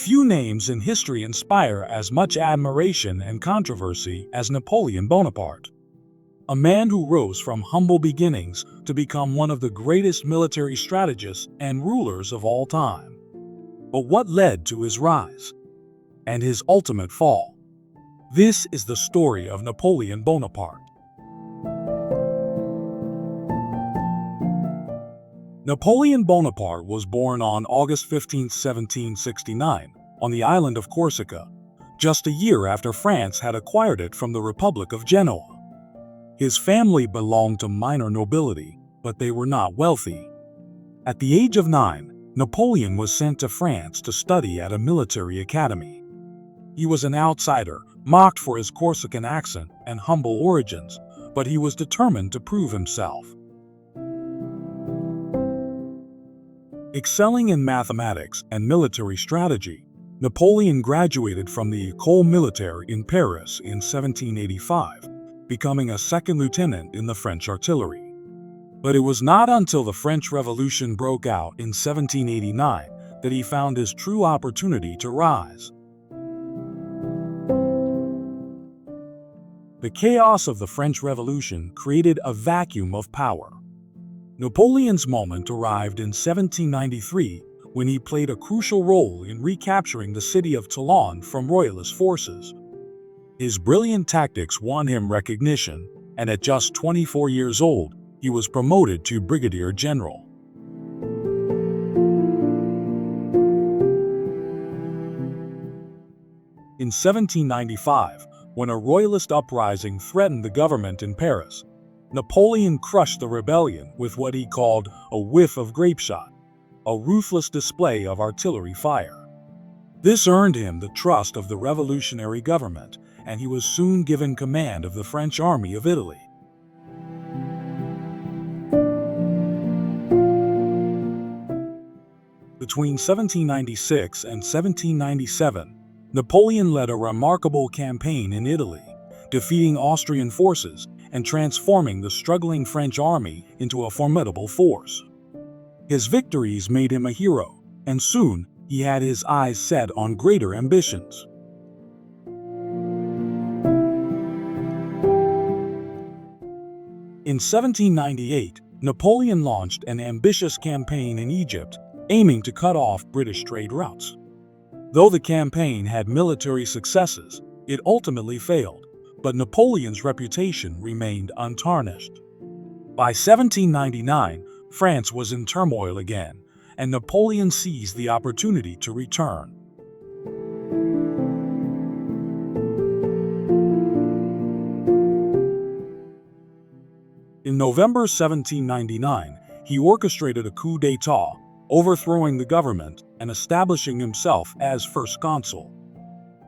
Few names in history inspire as much admiration and controversy as Napoleon Bonaparte, a man who rose from humble beginnings to become one of the greatest military strategists and rulers of all time. But what led to his rise and his ultimate fall? This is the story of Napoleon Bonaparte. Napoleon Bonaparte was born on August 15, 1769, on the island of Corsica, just a year after France had acquired it from the Republic of Genoa. His family belonged to minor nobility, but they were not wealthy. At the age of 9, Napoleon was sent to France to study at a military academy. He was an outsider, mocked for his Corsican accent and humble origins, but he was determined to prove himself. Excelling in mathematics and military strategy, Napoleon graduated from the École Militaire in Paris in 1785, becoming a second lieutenant in the French artillery. But it was not until the French Revolution broke out in 1789 that he found his true opportunity to rise. The chaos of the French Revolution created a vacuum of power. Napoleon's moment arrived in 1793 when he played a crucial role in recapturing the city of Toulon from royalist forces. His brilliant tactics won him recognition, and at just 24 years old, he was promoted to brigadier general. In 1795, when a royalist uprising threatened the government in Paris, Napoleon crushed the rebellion with what he called a whiff of grapeshot, a ruthless display of artillery fire. This earned him the trust of the revolutionary government, and he was soon given command of the French army of Italy. Between 1796 and 1797, Napoleon led a remarkable campaign in Italy, defeating Austrian forces and transforming the struggling French army into a formidable force. His victories made him a hero, and soon he had his eyes set on greater ambitions. In 1798, Napoleon launched an ambitious campaign in Egypt, aiming to cut off British trade routes. Though the campaign had military successes, it ultimately failed, but Napoleon's reputation remained untarnished. By 1799, France was in turmoil again, and Napoleon seized the opportunity to return. In November 1799, he orchestrated a coup d'état, overthrowing the government and establishing himself as first consul.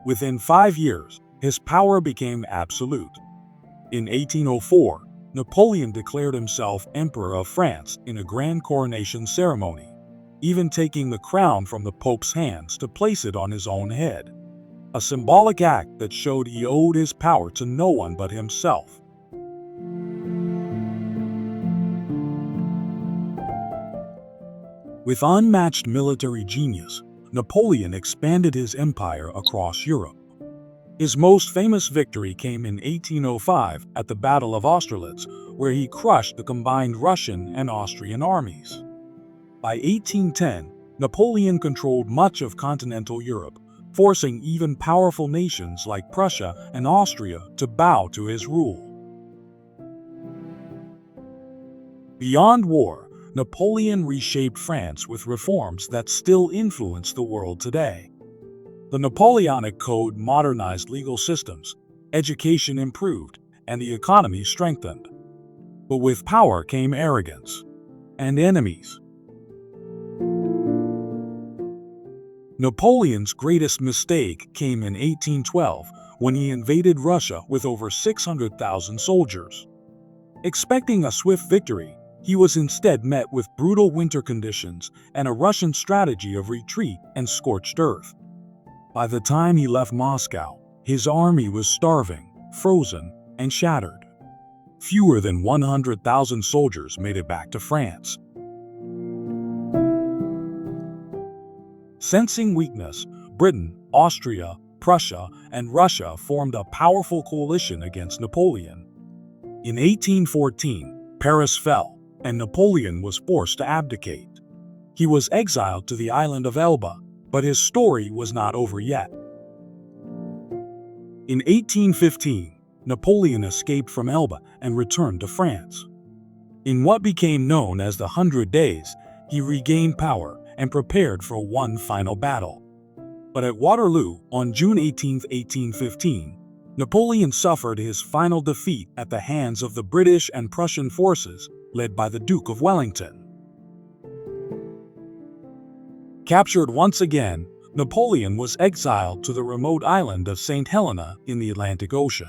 Within 5 years, his power became absolute. In 1804, Napoleon declared himself Emperor of France in a grand coronation ceremony, even taking the crown from the Pope's hands to place it on his own head, a symbolic act that showed he owed his power to no one but himself. With unmatched military genius, Napoleon expanded his empire across Europe. His most famous victory came in 1805 at the Battle of Austerlitz, where he crushed the combined Russian and Austrian armies. By 1810, Napoleon controlled much of continental Europe, forcing even powerful nations like Prussia and Austria to bow to his rule. Beyond war, Napoleon reshaped France with reforms that still influence the world today. The Napoleonic Code modernized legal systems, education improved, and the economy strengthened. But with power came arrogance and enemies. Napoleon's greatest mistake came in 1812 when he invaded Russia with over 600,000 soldiers. Expecting a swift victory, he was instead met with brutal winter conditions and a Russian strategy of retreat and scorched earth. By the time he left Moscow, his army was starving, frozen, and shattered. Fewer than 100,000 soldiers made it back to France. Sensing weakness, Britain, Austria, Prussia, and Russia formed a powerful coalition against Napoleon. In 1814, Paris fell, and Napoleon was forced to abdicate. He was exiled to the island of Elba, but his story was not over yet. In 1815, Napoleon escaped from Elba and returned to France. In what became known as the 100 Days, he regained power and prepared for one final battle. But at Waterloo, on June 18, 1815, Napoleon suffered his final defeat at the hands of the British and Prussian forces led by the Duke of Wellington. Captured once again, Napoleon was exiled to the remote island of St. Helena in the Atlantic Ocean.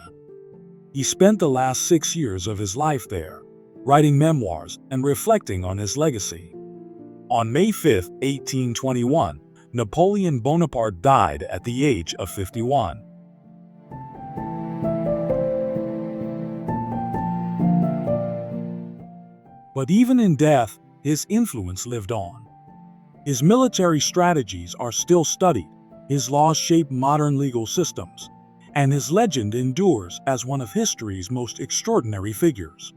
He spent the last 6 years of his life there, writing memoirs and reflecting on his legacy. On May 5, 1821, Napoleon Bonaparte died at the age of 51. But even in death, his influence lived on. His military strategies are still studied, his laws shape modern legal systems, and his legend endures as one of history's most extraordinary figures.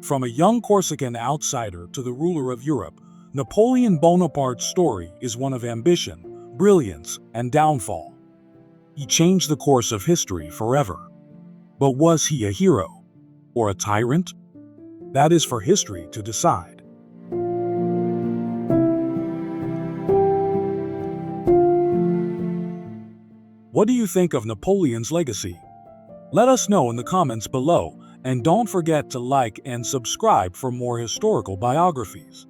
From a young Corsican outsider to the ruler of Europe, Napoleon Bonaparte's story is one of ambition, brilliance, and downfall. He changed the course of history forever. But was he a hero or a tyrant? That is for history to decide. What do you think of Napoleon's legacy? Let us know in the comments below, and don't forget to like and subscribe for more historical biographies.